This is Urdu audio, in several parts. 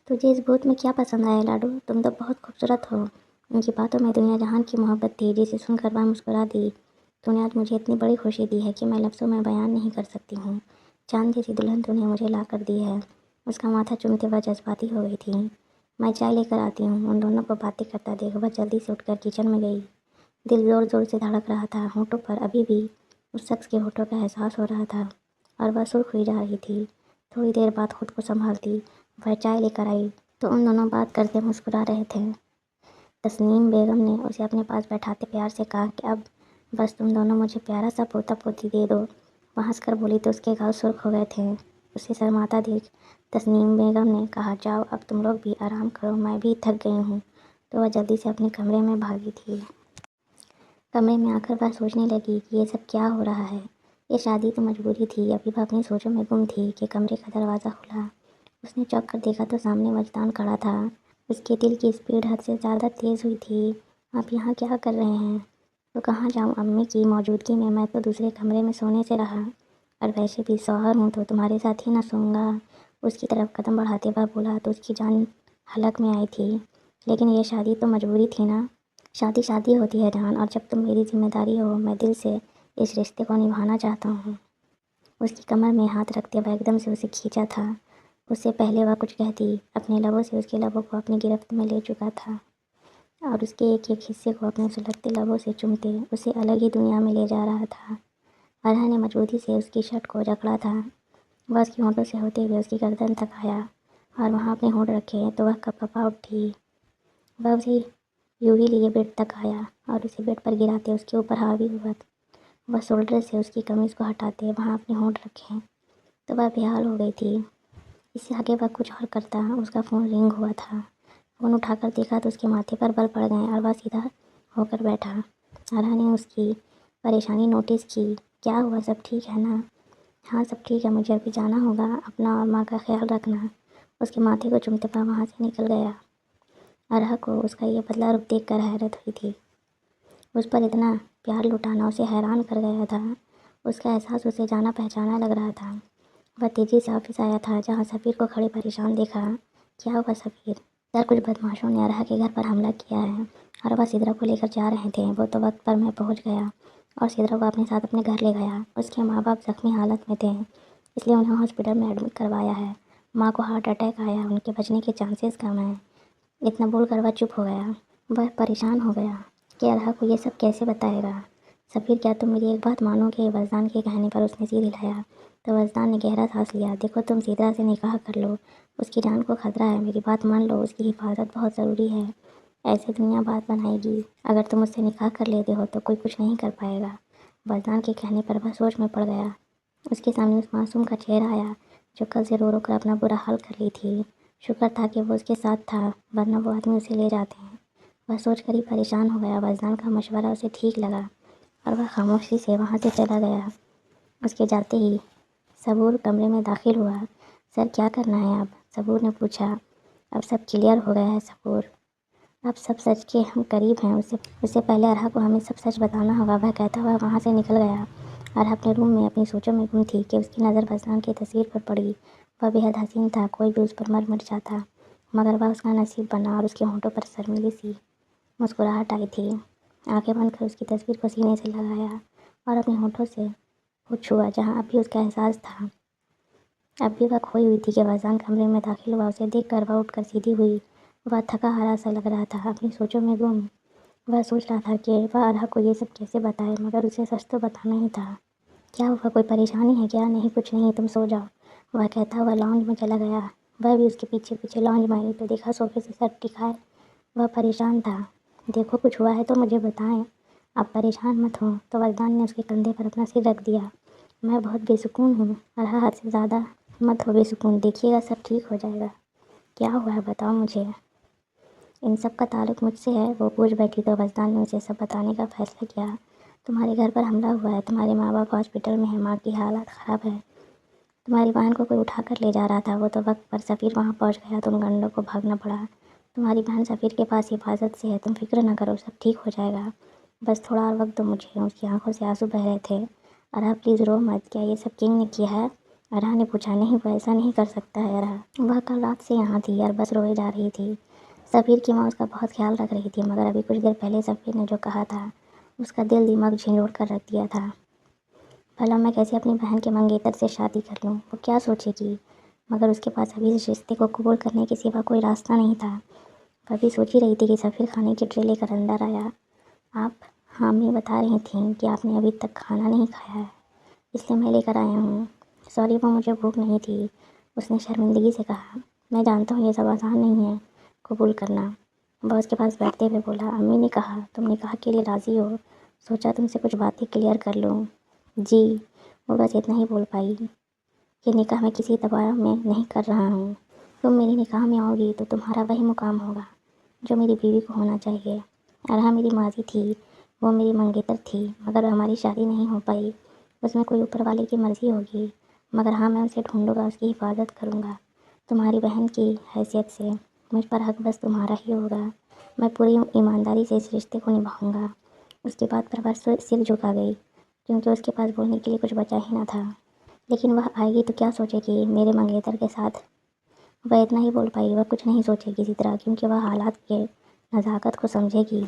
تجھے اس بھوت میں کیا پسند آیا لاڈو؟ تم تو بہت خوبصورت ہو۔ ان کی باتوں میں دنیا جہان کی محبت تھی جسے سن کر وہ مسکرا دی۔ تو نے آج مجھے اتنی بڑی خوشی دی ہے کہ میں لفظوں میں بیان نہیں کر سکتی ہوں۔ چاند جیسی دلہن تو نے مجھے لا کر دی ہے۔ اس کا ماتھا چومتے وہ جذباتی ہو گئی تھی۔ میں چائے لے کر آتی ہوں۔ ان دونوں کو باتیں کرتا دیکھ وہ جلدی سے اٹھ کر کچن میں گئی۔ دل زور زور سے دھڑک رہا تھا۔ ہونٹوں پر ابھی بھی اس شخص کے ہونٹوں کا احساس ہو رہا تھا اور وہ سرخ ہوئی جا رہی تھی۔ تھوڑی دیر بعد خود کو سنبھالتی وہ چائے لے کر آئی تو ان دونوں بات کرتے مسکرا رہے تھے۔ تسنیم بیگم نے اسے اپنے پاس بیٹھاتے پیار سے کہا کہ اب بس تم دونوں مجھے پیارا سا پوتا پوتی دے دو۔ وہ ہنس کر بولی تو اس کے گال سرخ ہو گئے تھے۔ اسے شرماتا دیکھ تسنیم بیگم نے کہا جاؤ اب تم لوگ بھی آرام کرو، میں بھی تھک گئی ہوں۔ تو وہ جلدی سے اپنے کمرے میں بھاگی تھی۔ کمرے میں آ کر وہ سوچنے لگی کہ یہ سب کیا ہو رہا ہے۔ یہ شادی تو مجبوری تھی۔ ابھی وہ اپنی سوچوں میں گم تھی کہ کمرے کا دروازہ کھلا۔ اس نے چونک کر دیکھا تو سامنے مجدان کھڑا تھا۔ اس کے دل کی اسپیڈ حد سے زیادہ تیز ہوئی تھی۔ آپ یہاں کیا کر رہے ہیں؟ تو کہاں جاؤں امی کی موجودگی میں تو دوسرے کمرے میں سونے سے رہا، اور ویسے بھی شوہر ہوں تو تمہارے ساتھ ہی نہ سوؤں گا۔ اس کی طرف قدم بڑھاتے وہ بولا تو اس کی جان حلق میں آئی تھی۔ لیکن یہ شادی تو مجبوری تھی نا۔ شادی شادی ہوتی ہے جان، اور جب تم میری ذمہ داری ہو میں دل سے اس رشتے کو نبھانا چاہتا ہوں۔ اس کی کمر میں ہاتھ رکھتے وہ ایک دم سے اسے کھینچا تھا۔ اس سے پہلے وہ کچھ کہتی اپنے لبوں سے اس کے لبوں کو اپنی گرفت میں لے چکا تھا اور اس کے ایک ایک حصے کو اپنے سلگتے لبوں سے چومتے اسے الگ ہی دنیا میں لے جا رہا تھا۔ ارہا نے مجبوری سے اس کی شرٹ کو جکڑا تھا۔ وہ اس کے ہونٹوں سے ہوتے ہوئے اس کی گردن تک آیا اور وہاں اپنے ہونٹ رکھے تو وہ کپا اٹھی۔ وہ اسے یوں ہی لیے بیڈ تک آیا اور اسے بیڈ پر گراتے اس کے اوپر حاوی ہوا۔ وہ شولڈر سے اس کی قمیض کو ہٹاتے وہاں اپنے ہونٹ رکھے تو وہ بے حال ہو گئی تھی۔ اس سے آگے وہ کچھ اور کرتا۔ اس کا فون رنگ ہوا تھا۔ فون اٹھا کر دیکھا تو اس کے ماتھے پر بل پڑ گئے اور وہ سیدھا ہو کر بیٹھا۔ ارہا نے اس کی پریشانی نوٹس کی۔ کیا ہوا، سب ٹھیک ہے نا؟ ہاں سب ٹھیک ہے، مجھے ابھی جانا ہوگا، اپنا اور ماں کا خیال رکھنا۔ اس کے ماتھے کو چومتے وہ وہاں سے نکل گیا۔ ارہا کو اس کا یہ بدلا رخ دیکھ کر حیرت ہوئی تھی۔ اس پر اتنا پیار لٹانا اسے حیران کر گیا تھا۔ اس کا احساس اسے جانا پہچانا لگ رہا تھا۔ وہ تیزی سے آفس آیا تھا جہاں سفیر کو کھڑے پریشان دیکھا۔ کیا ہوا سفیر؟ سر کچھ بدماشوں نے ارہا کے گھر پر حملہ کیا ہے اور وہ سدرا کو لے کر جا رہے تھے۔ وہ تو وقت پر میں پہنچ گیا اور سدرا کو اپنے ساتھ اپنے گھر لے گیا۔ اس کے ماں باپ زخمی حالت میں تھے اس لیے انہیں ہاسپٹل میں ایڈمٹ کروایا ہے۔ ماں کو ہارٹ اٹیک آیا، ان کے بچنے کے چانسز کم ہیں۔ اتنا بول کر وہ چپ ہو گیا۔ وہ پریشان ہو گیا کہ ارہا کو یہ سب کیسے بتائے گا۔ سفیر کیا تم میری ایک بات مانو گے؟ وجدان کے کہنے پر اس نے سر ہلایا تو وجدان نے گہرا سانس لیا۔ دیکھو تم سدرا سے نکاح کر لو، اس کی جان کو خطرہ ہے، میری بات مان لو، اس کی حفاظت بہت ضروری ہے۔ ایسے دنیا بات بنائے گی، اگر تم اس سے نکاح کر لیتے ہو تو کوئی کچھ نہیں کر پائے گا۔ وجدان کے کہنے پر وہ سوچ میں پڑ گیا۔ اس کے سامنے اس معصوم کا چہرہ آیا جو کل سے رو رو کر اپنا برا حال کر لی تھی۔ شکر تھا کہ وہ اس کے ساتھ تھا، ورنہ وہ آدمی اسے لے جاتے ہیں۔ وہ سوچ کر ہی پریشان ہو گیا۔ وجدان کا مشورہ اسے ٹھیک لگا اور وہ خاموشی سے وہاں سے چلا گیا۔ اس کے جاتے ہی صبور کمرے میں داخل ہوا۔ سر کیا کرنا ہے اب؟ صبور نے پوچھا۔ اب سب کلیئر ہو گیا ہے صبور، اب سب سچ کے ہم قریب ہیں۔ اس سے پہلے ارہا کو ہمیں سب سچ بتانا ہوگا، وہ کہتا ہوا وہاں سے نکل گیا۔ ارہا اپنے روم میں اپنی سوچوں میں گم تھی کہ اس کی نظر وجدان کی تصویر پر پڑی۔ وہ بے حد حسین تھا، کوئی بھی اس پر مر جاتا، مگر وہ اس کا نصیب بنا اور اس کے ہونٹوں پر شرمیلی سی مسکراہٹ آئی تھی۔ آنکھیں بند کر اس کی تصویر کو سینے سے لگایا اور اپنے ہونٹوں سے وہ چھوا جہاں اب بھی اس کا احساس تھا۔ اب بھی وہ کھوئی ہوئی تھی کہ وجدان کمرے میں داخل ہوا۔ اسے دیکھ کر وہ اٹھ کر سیدھی ہوئی۔ وہ تھکا ہارا سا لگ رہا تھا، اپنی سوچوں میں گم۔ وہ سوچ رہا تھا کہ وہ ارہا کو یہ سب کیسے بتائے، مگر اسے سچ تو بتانا ہی تھا۔ کیا ہوا، کوئی پریشانی ہے کیا؟ نہیں کچھ نہیں، تم سو جاؤ، وہ کہتا ہوا لاؤنج میں چلا گیا۔ وہ بھی اس کے پیچھے پیچھے لاؤنج میں آئی تو دیکھا صوفے سے سر ٹکائے وہ پریشان تھا۔ دیکھو کچھ ہوا ہے تو مجھے بتائیں، آپ پریشان مت ہوں۔ تو وجدان نے اس کے کندھے پر اپنا سر رکھ دیا۔ میں بہت بے سکون ہوں ارہا، حد سے زیادہ مت ہو بے سکون، دیکھیے گا سب ٹھیک ہو جائے گا۔ کیا ہوا ہے بتاؤ مجھے۔ ان سب کا تعلق مجھ سے ہے، وہ پوچھ بیٹھی تو وجدان نے اسے سب بتانے کا فیصلہ کیا۔ تمہارے گھر پر حملہ ہوا ہے، تمہارے ماں باپ ہاسپٹل میں ہیں، ماں کی حالت خراب ہے، تمہاری بہن کو کوئی اٹھا کر لے جا رہا تھا، وہ تو وقت پر سفیر وہاں پہنچ گیا تو ان گنڈوں کو بھاگنا پڑا۔ تمہاری بہن سفیر کے پاس حفاظت سے ہے، تم فکر نہ کرو، سب ٹھیک ہو جائے گا، بس تھوڑا اور وقت دو مجھے۔ اس کی آنکھوں سے آنسو بہہ رہے تھے۔ ارہا پلیز رو مت، کیا یہ سب کنگ نے کیا ہے؟ ارحا نے پوچھا۔ نہیں، وہ ایسا نہیں کر سکتا ہے ارحا، وہ کل رات سے یہاں تھی اور بس روئے جا رہی تھی۔ سفیر کی ماں اس کا بہت خیال رکھ رہی تھی، مگر ابھی کچھ دیر پہلے سفیر نے جو کہا تھا اس کا دل دماغ جھنجھوڑ کر رکھ دیا تھا۔ بھلا میں کیسے اپنی بہن کے منگیتر سے شادی کر لوں؟ وہ کیا سوچے گی؟ مگر اس کے پاس ابھی اس رشتے کو قبول کرنے کے سوا کوئی راستہ نہیں تھا۔ وہ ابھی سوچ ہی رہی تھی کہ سفیر کھانے کی ٹرے لے کر اندر آیا۔ آپ، ہاں امی بتا رہی تھیں کہ آپ نے ابھی تک کھانا نہیں کھایا ہے، اس لیے میں لے کر آیا ہوں۔ سوری، وہ مجھے بھوک نہیں تھی، اس نے شرمندگی سے کہا۔ میں جانتا ہوں یہ سب آسان نہیں ہے قبول کرنا، وہ اس کے پاس بیٹھتے ہوئے بولا۔ امی نے کہا تم نکاح کے لیے راضی ہو، سوچا تم سے کچھ باتیں کلیئر کر لوں۔ جی، وہ بس اتنا ہی بول پائی کہ نکاح میں کسی دباؤ میں نہیں کر رہا ہوں۔ تم میری نکاح میں آؤ گی تو تمہارا وہی مقام ہوگا جو میری بیوی کو ہونا چاہیے۔ ارحا میری ماضی تھی، وہ میری منگیتر تھی، مگر ہماری شادی نہیں ہو پائی۔ اس میں کوئی اوپر والے کی مرضی ہوگی، مگر ہاں میں اسے ڈھونڈوں گا، اس کی حفاظت کروں گا۔ تمہاری بہن کی حیثیت سے مجھ پر حق بس تمہارا ہی ہوگا۔ میں پوری ایمانداری سے اس رشتے کو نبھاؤں گا۔ اس کی بات پر وہ سر جھکا گئی، کیونکہ اس کے پاس بولنے کے لیے کچھ بچا ہی نہ تھا۔ لیکن وہ آئے گی تو کیا سوچے گی میرے منگیتر کے ساتھ؟ وہ اتنا ہی بول پائی۔ وہ کچھ نہیں سوچے گی اسی طرح، کیونکہ وہ حالات کے نزاکت کو سمجھے گی۔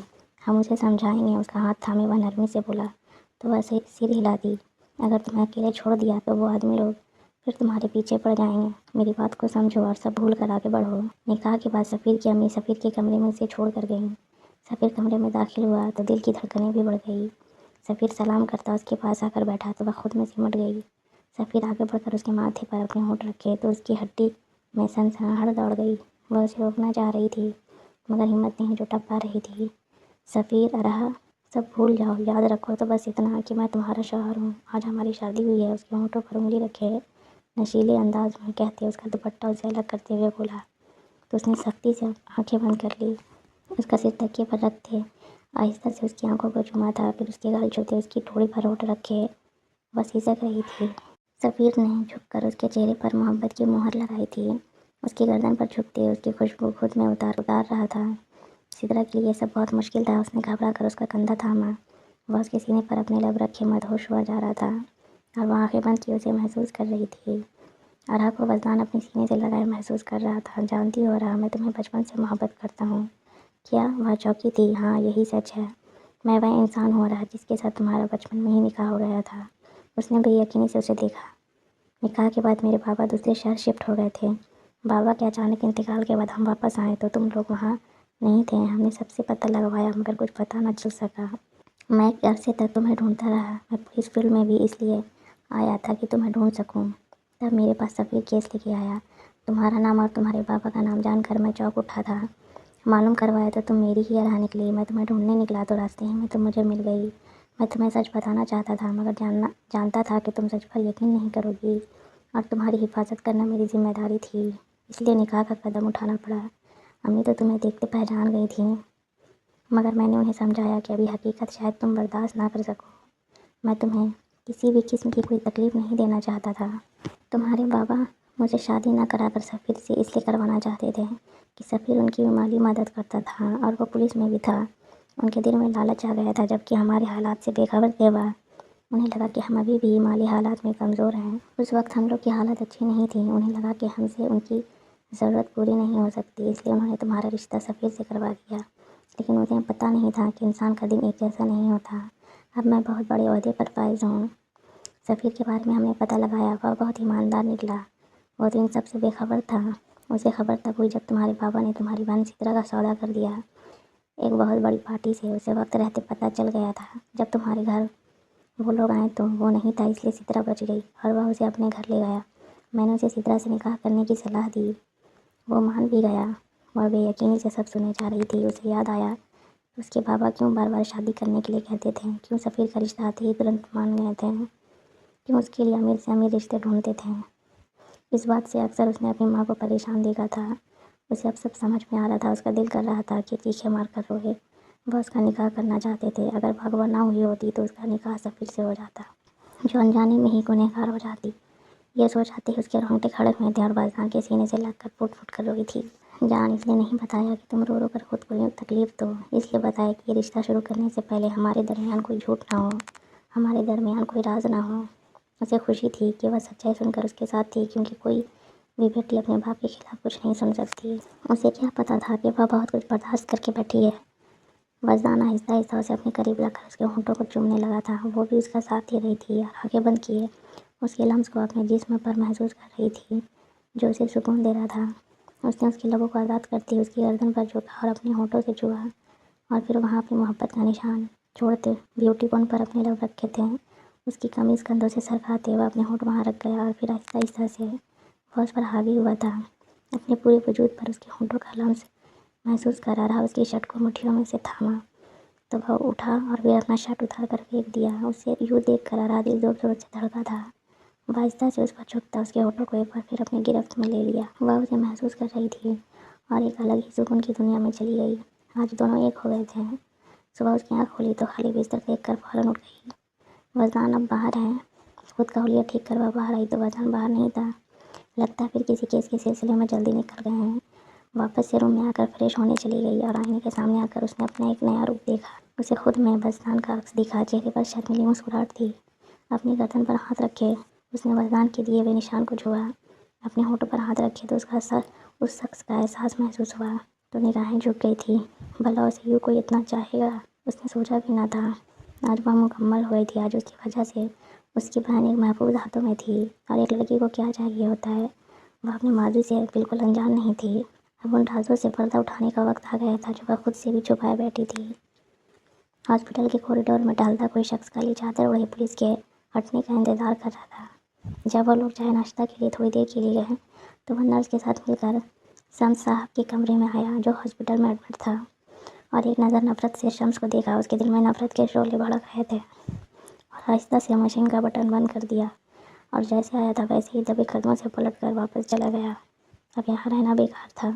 ہم اسے سمجھائیں گے، اس کا ہاتھ تھامے وہ نرمی سے بولا۔ تو وہ سر ہلا دی۔ اگر تمہیں اکیلے چھوڑ دیا تو وہ آدمی لوگ پھر تمہارے پیچھے پڑ جائیں گے۔ میری بات کو سمجھو اور سب بھول کر آگے بڑھو۔ نکاح کے بعد سفیر کی امی سفیر کے کمرے میں اسے چھوڑ کر گئیں۔ سفیر کمرے میں داخل ہوا تو دل کی دھڑکنیں بھی بڑھ گئی۔ سفیر سلام کرتا اس کے پاس آ کر بیٹھا تو وہ خود میں سمٹ گئی۔ سفیر آگے بڑھ کر اس کے ماتھے پر اپنے ہونٹ رکھے تو اس کی ہڈی میں سنسناہٹ دوڑ گئی۔ وہ اسے روکنا چاہ رہی تھی، مگر ہمت نہیں جٹا پا رہی تھی۔ سفیر، ارحا، سب بھول جاؤ، یاد رکھو تو بس اتنا کہ میں تمہارا شوہر ہوں، آج ہماری شادی ہوئی ہے۔ اس کے ہونٹوں پر انگلی رکھے نشیلے انداز میں کہتے اس کا دوپٹہ اسے الگ کرتے ہوئے بولا تو اس نے سختی سے آنکھیں بند کر لی۔ اس کا سر تکیے پر رکھتے آہستہ سے اس کی آنکھوں کو چوما تھا، پھر اس کے گال چھوتے اس کی ٹھوڑی پر ہونٹ رکھے وہ سسک رہی تھی۔ سفیر نے جھک کر اس کے چہرے پر محبت کی مہر لگائی تھی۔ اس کی گردن پر جھکتے اس کی خوشبو خود میں اتار رہا تھا۔ سدرا کے لیے یہ سب بہت مشکل تھا۔ اس نے گھبرا کر اس کا کندھا تھاما۔ وہ اس کے سینے پر اپنے لب رکھے مدہوش ہوا جا رہا تھا اور وہ آنکھیں بند کیے اسے محسوس کر رہی تھی۔ ارحا کو وزدان اپنے سینے سے لگائے محسوس کر رہا تھا۔ جانتی ہو ارحا، میں تمہیں بچپن سے محبت کرتا ہوں۔ کیا؟ وہ چونکی تھی۔ ہاں، یہی سچ ہے، میں وہ انسان ہوں ارحا جس کے ساتھ تمہارا بچپن میں ہی نکاح ہو گیا تھا۔ اس نے بے یقینی سے اسے دیکھا۔ نکاح کے بعد میرے بابا دوسرے شہر شفٹ ہو گئے تھے۔ بابا کے اچانک انتقال کے بعد ہم واپس آئے تو تم لوگ وہاں نہیں تھے۔ ہم نے سب سے پتہ لگوایا مگر کچھ پتہ نہ چل سکا۔ میں ایک عرصے تک تمہیں ڈھونڈتا رہا۔ میں پولیس فیلڈ میں بھی اس لیے آیا تھا کہ تمہیں ڈھونڈ سکوں۔ تب میرے پاس سفیر کیس لے کے آیا۔ تمہارا نام اور تمہارے بابا کا نام جان کر میں چونک اٹھا تھا۔ معلوم کروایا تو تم میری ہی ارحا نکلی۔ میں تمہیں ڈھونڈنے نکلا تو راستے ہی میں تم مجھے مل گئی۔ میں تمہیں سچ بتانا چاہتا تھا مگر جانتا تھا کہ تم سچ پر یقین نہیں کرو گی اور تمہاری حفاظت کرنا میری ذمہ داری تھی، اس لیے نکاح کا قدم اٹھانا پڑا۔ امی تو تمہیں دیکھتے پہچان گئی تھیں، مگر میں نے انہیں سمجھایا کہ ابھی حقیقت شاید تم برداشت نہ کر سکو۔ میں تمہیں کسی بھی قسم کی کوئی تکلیف نہیں دینا چاہتا تھا۔ تمہارے بابا مجھے شادی نہ کرا کر سفیر سے اس لیے کروانا چاہتے تھے کہ سفیر ان کی مالی مدد کرتا تھا اور وہ پولیس میں بھی تھا۔ ان کے دل میں لالچ آ گیا تھا، جبکہ ہمارے حالات سے بے خبر تھے وہ۔ انہیں لگا کہ ہم ابھی بھی مالی حالات میں کمزور ہیں۔ اس وقت ہم لوگ کی حالت اچھی نہیں تھی۔ انہیں لگا کہ ہم سے ان کی ضرورت پوری نہیں ہو سکتی، اس لیے انہوں نے تمہارا رشتہ سفیر سے کروا دیا۔ لیکن انہیں پتہ نہیں تھا کہ انسان کا دن ایک جیسا نہیں ہوتا۔ اب میں بہت بڑے عہدے پر فائز ہوں۔ سفیر کے بارے میں ہم نے پتہ لگایا، وہ بہت ایماندار نکلا۔ وہ تو ان سب سے بے خبر تھا۔ اسے خبر تب ہوئی جب تمہارے بابا نے تمہاری بہن سدرا کا سودا کر دیا ایک بہت بڑی پارٹی سے۔ اسے وقت رہتے پتہ چل گیا تھا۔ جب تمہارے گھر وہ لوگ آئے تو وہ نہیں تھا، اس لیے سدرا بچ گئی اور وہ اسے اپنے گھر لے گیا۔ میں نے اسے سدرا سے نکاح کرنے کی صلاح دی، وہ مان بھی گیا۔ وہ بے یقینی سے سب سنے جا رہی تھی۔ اسے یاد آیا اس کے بابا کیوں بار بار شادی کرنے کے لیے کہتے تھے، کیوں سفیر کا رشتہ آتے ہی ترنت مان گئے تھے، کیوں اس کے لیے امیر سے امیر رشتے ڈھونڈتے تھے۔ اس بات سے اکثر اس نے اپنی ماں کو پریشان دیکھا تھا۔ اسے اب سب سمجھ میں آ رہا تھا۔ اس کا دل کر رہا تھا کہ چیخے مار کر روئے۔ وہ اس کا نکاح کرنا چاہتے تھے۔ اگر بھگوا نہ ہوئی ہوتی تو اس کا نکاح سفیر سے ہو جاتا، جو انجانے میں ہی گنہگار ہو جاتی۔ یہ سوچ آتے ہی اس کے رونگٹے کھڑے ہوئے تھے اور وزدان کے سینے سے لگ کر پھوٹ پھوٹ کر روئی تھی۔ جان، اس لیے نہیں بتایا کہ تم رو رو کر خود کو یوں تکلیف دو، اس لیے بتایا کہ یہ رشتہ شروع کرنے سے پہلے ہمارے درمیان کوئی جھوٹ نہ ہو، ہمارے درمیان کوئی راز نہ ہو۔ اسے خوشی تھی کہ وہ سچائی سن کر اس کے ساتھ تھی، کیونکہ کوئی بھی بیٹی اپنے باپ کے خلاف کچھ نہیں سن سکتی۔ اسے کیا پتا تھا کہ وہ بہت کچھ برداشت کر کے بیٹھی ہے۔ وجدان آہستہ آہستہ اسے اپنے قریب رکھ کر اس کے ہونٹوں کو چومنے لگا تھا۔ وہ بھی اس کا ساتھ دے رہی تھی اور آنکھیں بند کیے اس کے لمس کو اپنے جسم پر محسوس کر رہی تھی، جو اسے سکون دے رہا تھا۔ اس نے اس کے لبوں کو آزاد کرتے اس کی گردن پر جھکا اور اپنے ہونٹوں سے چھوا، اور پھر وہاں اپنی محبت کا نشان چھوڑتے بیوٹی کون پر اپنے لب رکھے تھے، اس کی قمیض کندھوں سے سرکاتے وہ اپنے ہونٹ وہاں رکھ گیا، اور پھر آہستہ آہستہ سے وہ اس پر حاوی ہوا تھا، اپنے پورے وجود پر اس کے ہونٹوں کا لمس محسوس کرا رہا۔ اس کی شرٹ کو مٹھیوں میں سے تھاما تو وہ اٹھا اور پھر اپنا شرٹ اتار کر پھینک دیا۔ اسے یوں دیکھ کر آرا دل زور زور سے دھڑکا تھا۔ وہ آہستہ سے اس پر جھکتا، اس کے ہونٹوں کو ایک بار پھر اپنی گرفت میں لے لیا۔ وہ اسے محسوس کر رہی تھی اور ایک الگ ہی سکون کی دنیا میں چلی گئی۔ آج دونوں ایک ہو گئے تھے۔ صبح اس کی آنکھ کھولی تو خالی بستر دیکھ کر فوراً اٹھ گئی۔ وجدان اب باہر ہے۔ خود کا حلیہ ٹھیک کر وہ باہر آئی تو وجدان باہر نہیں تھا۔ لگتا ہے پھر کسی کیس کے سلسلے میں جلدی نکل گئے ہیں۔ واپس سے روم میں آ کر فریش ہونے چلی گئی اور آئینے کے سامنے آ کر اس نے اپنا ایک نیا روپ دیکھا۔ اسے خود میں وجدان کا عکس دکھا۔ چہرے پر شرمیلی مسکراہٹ تھی۔ اپنی گردن پر ہاتھ رکھے اس نے وجدان کے دیے ہوئے نشان کو چھوا۔ اپنے ہونٹوں پر ہاتھ رکھے تو اس شخص کا احساس محسوس ہوا تو نگاہیں جھک گئی تھی۔ بھلا اسے یوں کوئی اتنا چاہے گا، اس نے سوچا بھی نہ تھا۔ آج وہ مکمل ہوئی تھی۔ آج اس کی وجہ سے اس کی بہن ایک محفوظ ہاتھوں میں تھی، اور ایک لڑکی کو کیا چاہیے ہوتا ہے، وہ اپنے ماضی سے بالکل انجان نہیں تھی۔ اب ان رازوں سے پردہ اٹھانے کا وقت آ گیا تھا جو وہ خود سے بھی چھپائے بیٹھی تھی۔ ہاسپٹل کے کوریڈور میں ٹہلتا کوئی شخص کالی چادر اوڑھے پولیس کے ہٹنے کا انتظار کر رہا تھا۔ جب وہ لوگ چائے ناشتہ کے لیے تھوڑی دیر کے لیے گئے تو وہ نرس کے ساتھ مل کر شمس صاحب کے کمرے میں آیا، جو ہاسپٹل میں ایڈمٹ تھا، اور ایک نظر نفرت سے شمس کو دیکھا۔ اس کے دل میں نفرت کے شعلے بھڑک رہے تھے، اور آہستہ سے مشین کا بٹن بند کر دیا، اور جیسے آیا تھا ویسے ہی دبے قدموں سے پلٹ کر واپس چلا گیا۔ اب یہاں رہنا بیکار تھا۔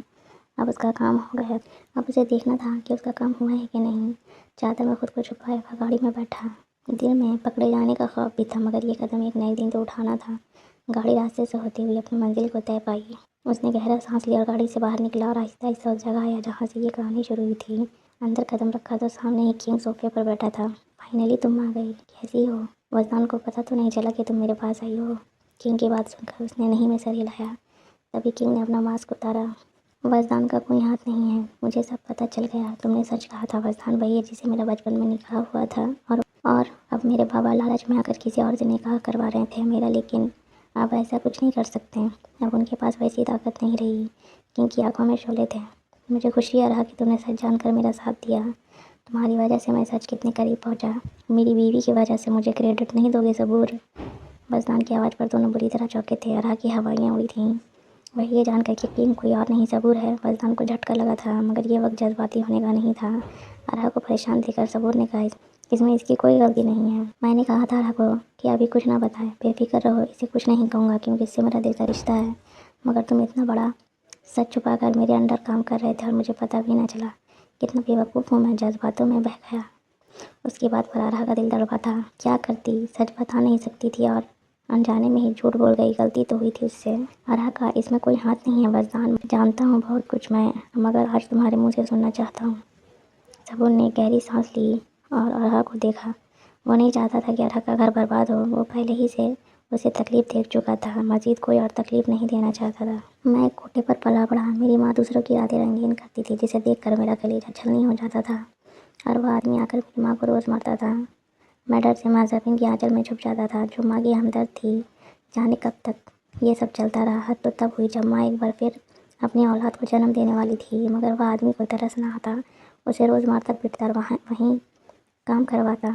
اب اس کا کام ہو گیا۔ اب اسے دیکھنا تھا کہ اس کا کام ہوا ہے کہ نہیں۔ چادر میں خود کو چھپائے وہ گاڑی میں بیٹھا۔ دل میں پکڑے جانے کا خوف بھی تھا، مگر یہ قدم ایک نئے دن تو اٹھانا تھا۔ گاڑی راستے سے ہوتی ہوئی اپنی منزل کو طے پائی۔ اس نے گہرا سانس لیا اور گاڑی سے باہر نکلا اور آہستہ آہستہ اس جگہ آیا جہاں سے یہ کہانی شروع ہوئی تھی۔ اندر قدم رکھا تو سامنے ایک کنگ صوفے پر بیٹھا تھا۔ فائنلی تم آ گئی، کیسی ہو؟ وجدان کو پتہ تو نہیں چلا کہ تم میرے پاس آئی ہو۔ کنگ کی بات سن کر اس نے نہیں میں سر ہلایا۔ تبھی کنگ نے اپنا ماسک اتارا۔ وجدان کا کوئی ہاتھ نہیں ہے، مجھے سب پتہ چل گیا۔ تم نے سچ کہا تھا، وجدان وہی ہے جسے میرا بچپن میں نکاح ہوا تھا، اور اب میرے بابا لالچ میں آ کر کسی اور سے نکاح کروا رہے تھے میرا، لیکن اب ایسا کچھ نہیں کر سکتے۔ اب ان کے پاس ویسی طاقت نہیں رہی۔ کنگ کی آنکھوں میں شعلے تھے۔ مجھے خوشی ہے رہا کہ تم نے سچ جان کر میرا ساتھ دیا۔ تمہاری وجہ سے میں سچ کتنے قریب پہنچا۔ میری بیوی کی وجہ سے مجھے کریڈٹ نہیں دو گے صبور؟ وجدان کی آواز پر دونوں بری طرح چونکے تھے۔ ارہا کی ہوائیاں اڑی تھیں۔ وہ یہ جان کر کہ کنگ کوئی اور نہیں صبور ہے، وجدان کو جھٹکا لگا تھا، مگر یہ وقت جذباتی ہونے کا نہیں تھا۔ ارہا کو پریشان دیکھ کر صبور نے کہا، اس میں اس کی کوئی غلطی نہیں ہے۔ میں نے کہا تھا ارہا کو کہ ابھی کچھ نہ بتائے، بے فکر رہو، اسے کچھ نہیں کہوں گا کیونکہ اس سے میرا دل کا رشتہ ہے، مگر تم اتنا بڑا سچ چھپا کر میرے انڈر کام کر رہے تھے اور مجھے پتہ بھی نہ چلا۔ کتنا بے وقوف ہوں میں، جذباتوں میں بہہ گیا۔ اس کی بات پر ارہا کا دل تڑپا تھا۔ کیا کرتی، سچ بتا نہیں سکتی تھی اور انجانے میں ہی جھوٹ بول گئی، غلطی تو ہوئی تھی اس سے۔ ارہا کا اس میں کوئی ہاتھ نہیں ہے وجدان، میں جانتا ہوں بہت کچھ میں، مگر آج تمہارے منہ سے سننا چاہتا ہوں۔ صبور نے گہری سانس لی اور ارہا کو دیکھا۔ وہ نہیں چاہتا تھا کہ ارہا کا گھر برباد ہو، وہ پہلے ہی سے اسے تکلیف دے چکا تھا، مزید کوئی اور تکلیف نہیں دینا چاہتا تھا۔ میں ایک کوٹھے پر پلا بڑھا، میری ماں دوسروں کی راتیں رنگین کرتی تھی جسے دیکھ کر میرا کلیجہ چھلنی ہو جاتا تھا، اور وہ آدمی آ کر میری ماں کو روز مارتا تھا۔ میں ڈر سے مہذبین کی آنچل میں چھپ جاتا تھا جو ماں کی ہمدرد تھی۔ جانے کب تک یہ سب چلتا رہا۔ حد تو تب ہوئی جب ماں ایک بار پھر اپنی اولاد کو جنم دینے والی تھی، مگر وہ آدمی کو ترس نہ آتا، اسے روز مارتا پیٹتا اور وہیں کام کرواتا۔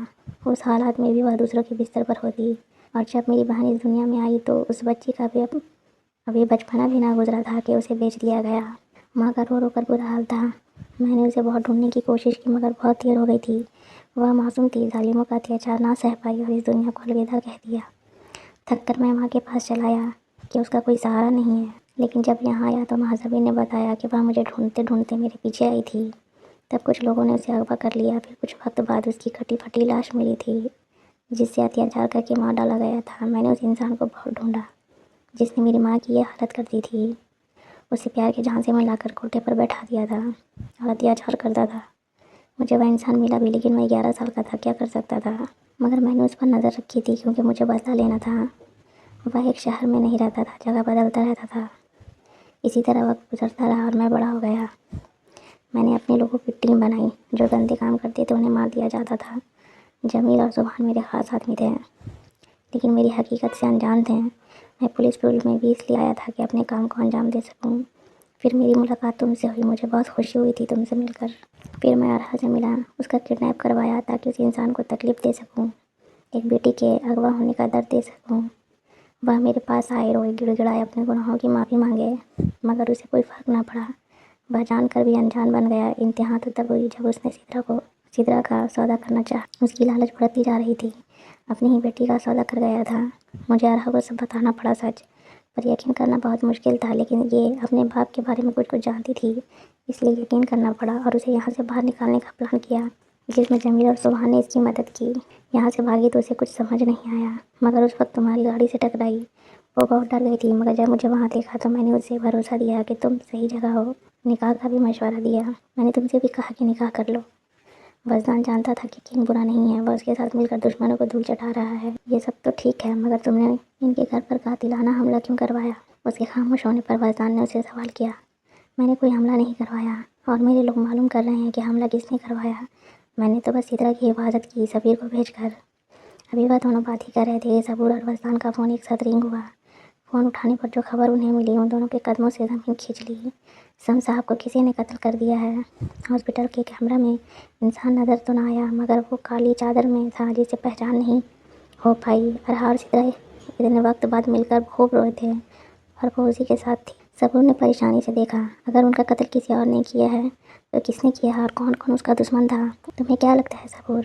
اس حالات میں بھی وہ دوسروں کے بستر پر ہوتی، اور جب میری بہن اس دنیا میں آئی تو اس بچی کا ابھی بچپنا بھی نہ گزرا تھا کہ اسے بیچ دیا گیا۔ ماں کا رو رو کر برا حال تھا۔ میں نے اسے بہت ڈھونڈنے کی کوشش کی مگر بہت دیر ہو گئی تھی۔ وہ معصوم تھی، ظالموں کا اتیاچار نہ سہ پائی اور اس دنیا کو الوداع کہہ دیا۔ تھک کر میں ماں کے پاس چلا آیا کہ اس کا کوئی سہارا نہیں ہے، لیکن جب یہاں آیا تو مہذبین نے بتایا کہ وہ مجھے ڈھونڈتے ڈھونڈتے میرے پیچھے آئی تھی۔ تب کچھ لوگوں نے اسے اغوا کر لیا، پھر کچھ وقت بعد اس کی کٹی پھٹی لاش ملی تھی جس سے اتیاچار کر کے مار ڈالا گیا تھا۔ میں نے اس انسان کو بہت ڈھونڈا جس نے میری ماں کی یہ حالت کر دی تھی، اسے پیار کے جھانسے میں لا کر کوٹھے پر بیٹھا دیا تھا اور اتیاچار کرتا تھا۔ مجھے وہ انسان ملا بھی، لیکن میں 11 سال کا تھا، کیا کر سکتا تھا؟ مگر میں نے اس پر نظر رکھی تھی کیونکہ مجھے بدلہ لینا تھا۔ وہ ایک شہر میں نہیں رہتا تھا، جگہ بدلتا رہتا تھا۔ اسی طرح وقت گزرتا رہا اور میں بڑا ہو گیا۔ میں نے اپنے لوگوں کی ٹیم بنائی، جو گندے کام کرتے تھے انہیں مار دیا جاتا تھا۔ جمیل اور سبحان میرے خاص آدمی تھے، لیکن میری حقیقت سے انجان تھے۔ میں پولیس فیلڈ میں بھی اس لیے آیا تھا کہ اپنے کام کو انجام دے سکوں۔ پھر میری ملاقات تم سے ہوئی، مجھے بہت خوشی ہوئی تھی تم سے مل کر۔ پھر میں ارحا سے ملا، اس کا کڈنیپ کروایا تاکہ اس انسان کو تکلیف دے سکوں، ایک بیٹی کے اغوا ہونے کا درد دے سکوں۔ وہ میرے پاس آئے، روئے، گڑ گڑائے، اپنے گناہوں کی معافی مانگے، مگر اسے کوئی فرق نہ پڑا۔ وہ جان کر بھی انجان بن گیا۔ انتہا تو تب ہوئی جب اس نے سدرا کا سودا کرنا چاہا۔ اس کی لالچ بڑھتی جا رہی تھی، اپنی ہی بیٹی کا سودا کر گیا تھا۔ مجھے ارحا کو سب بتانا پڑا، سچ پر یقین کرنا بہت مشکل تھا، لیکن یہ اپنے باپ کے بارے میں کچھ جانتی تھی، اس لیے یقین کرنا پڑا اور اسے یہاں سے باہر نکالنے کا پلان کیا، جس میں جمیل اور سبحان نے اس کی مدد کی۔ یہاں سے بھاگی تو اسے کچھ سمجھ نہیں آیا، مگر اس وقت تمہاری گاڑی سے ٹکرائی۔ وہ بہت ڈر گئی تھی، مگر جب مجھے وہاں دیکھا تو میں نے اسے بھروسہ دیا کہ تم صحیح جگہ ہو۔ نکاح کا بھی مشورہ دیا، میں نے تم سے بھی کہا کہ نکاح کر لو۔ وزدان جانتا تھا کہ کنگ برا نہیں ہے، وہ اس کے ساتھ مل کر دشمنوں کو دھول چٹا رہا ہے۔ یہ سب تو ٹھیک ہے، مگر تم نے ان کے گھر پر قاتلانہ حملہ کیوں کروایا؟ اس کے خاموش ہونے پر وزدان نے اسے سوال کیا۔ میں نے کوئی حملہ نہیں کروایا، اور میرے لوگ معلوم کر رہے ہیں کہ حملہ کس نے کروایا۔ میں نے تو بس سدرا کی حفاظت کی، سفیر کو بھیج کر۔ ابھی وہ دونوں بات ہی کر رہے تھے، صبور اور وزدان کا فون ایک ساتھ رنگ ہوا۔ فون اٹھانے پر جو خبر انہیں ملی، ان دونوں کے قدموں سے زمین کھینچ لی۔ سم صاحب کو کسی نے قتل کر دیا ہے۔ ہاسپٹل کے کیمرہ میں انسان نظر تو نہ آیا، مگر وہ کالی چادر میں تھا جسے پہچان نہیں ہو پائی۔ ارحا اور سدرا اتنے وقت بعد مل کر خوب روئے تھے، اور وہ اسی کے ساتھ تھی۔ صبور نے پریشانی سے دیکھا، اگر ان کا قتل کسی اور نے کیا ہے تو کس نے کیا اور کون کون اس کا دشمن تھا؟ تمہیں کیا لگتا ہے صبور؟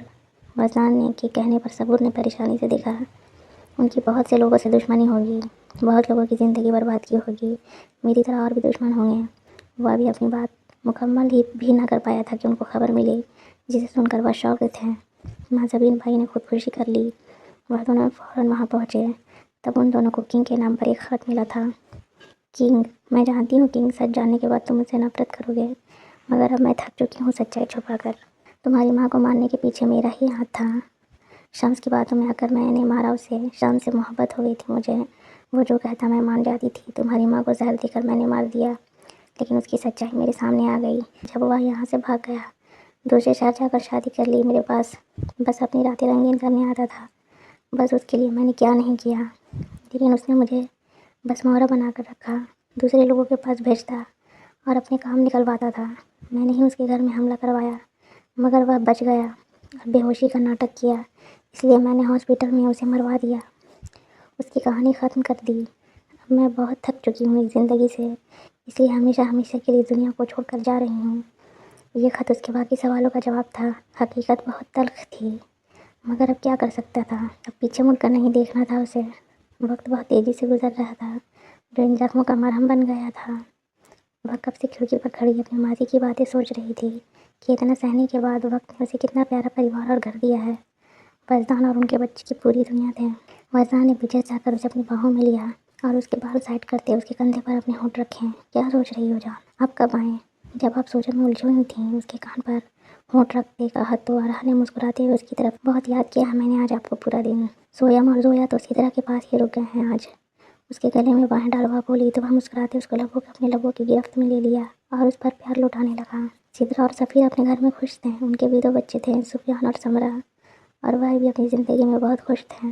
وزدان نے کے کہنے پر صبور نے پریشانی سے دیکھا۔ ان کی بہت سے لوگوں سے دشمنی ہوگی، بہت لوگوں کی زندگی برباد کی ہوگی، میری طرح اور بھی دشمن ہوں گے۔ وہ ابھی اپنی بات مکمل بھی نہ کر پایا تھا کہ ان کو خبر ملی، جسے سن کر وہ شوق تھے۔ مہذبین بھائی نے خودکشی کر لی۔ وہ دونوں فوراً وہاں پہنچے، تب ان دونوں کو کنگ کے نام پر ایک خط ملا تھا۔ کنگ، میں جانتی ہوں کنگ، سچ جاننے کے بعد تم مجھ سے نفرت کرو گے، مگر اب میں تھک چکی ہوں سچائی چھپا کر۔ تمہاری ماں کو مارنے کے پیچھے میرا ہی ہاتھ تھا۔ شمس کی باتوں میں آ کر میں نے مارا اسے۔ شمس سے محبت ہو گئی تھی مجھے، وہ جو کہتا میں مان جاتی تھی۔ تمہاری ماں کو زہر دے کر میں نے مار دیا، لیکن اس کی سچائی میرے سامنے آ گئی جب وہ یہاں سے بھاگ گیا۔ دوسرے شہر جا کر شادی کر لی۔ میرے پاس بس اپنی راتیں رنگین کرنے آتا تھا، بس اس کے لیے میں نے کیا نہیں کیا، لیکن اس نے مجھے بس مہرہ بنا کر رکھا، دوسرے لوگوں کے پاس بھیجتا اور اپنے کام نکلواتا تھا۔ میں نے ہی اس کے گھر میں حملہ کروایا، مگر وہ بچ گیا اور بے ہوشی کا ناٹک کیا، اس لیے میں نے ہاسپٹل میں اسے مروا دیا، اس کی کہانی ختم کر دی۔ اب میں بہت تھک چکی ہوں اس زندگی سے، اس لیے ہمیشہ ہمیشہ کے لیے دنیا کو چھوڑ کر جا رہی ہوں۔ یہ خط اس کے باقی سوالوں کا جواب تھا۔ حقیقت بہت تلخ تھی، مگر اب کیا کر سکتا تھا؟ اب پیچھے مڑ کر نہیں دیکھنا تھا اسے۔ وقت بہت تیزی سے گزر رہا تھا، جو ان زخموں کا مرہم بن گیا تھا۔ وہ کب سے کھڑکی پر کھڑی اپنے ماضی کی باتیں سوچ رہی تھی کہ اتنا سہنے کے بعد وقت نے اسے کتنا پیارا پریوار اور گھر دیا ہے۔ وزدان اور ان کے بچے کی پوری دنیا تھے۔ وزدان نے پیچھے سے آ کر اسے اپنی باہوں میں لیا اور اس کے بال سائڈ کرتے اس کے کندھے پر اپنے ہونٹ رکھے۔ کیا سوچ رہی ہو جان؟ آپ کب آئیں؟ جب آپ سوچنے میں الجھی ہوئی تھیں، اس کے کان پر ہونٹ رکھتے کہا تو ارحا نے مسکراتے ہوئے اس کی طرف، بہت یاد کیا ہے میں نے آج آپ کو پورا دن۔ سویم اور زویا تو سدرا کے پاس ہی رک گئے ہیں آج۔ اس کے گلے میں باہیں ڈال وہ بولی تو وہ مسکراتے اس کو اپنے لبوں کی گرفت میں لے لیا اور اس پر پیار لٹانے لگا۔ سدرا اور سفیر اپنے گھر میں خوش تھے، ان کے بھی 2 بچے تھے، سفیان اور سمرہ، اور وہ بھی اپنی زندگی میں بہت خوش تھے۔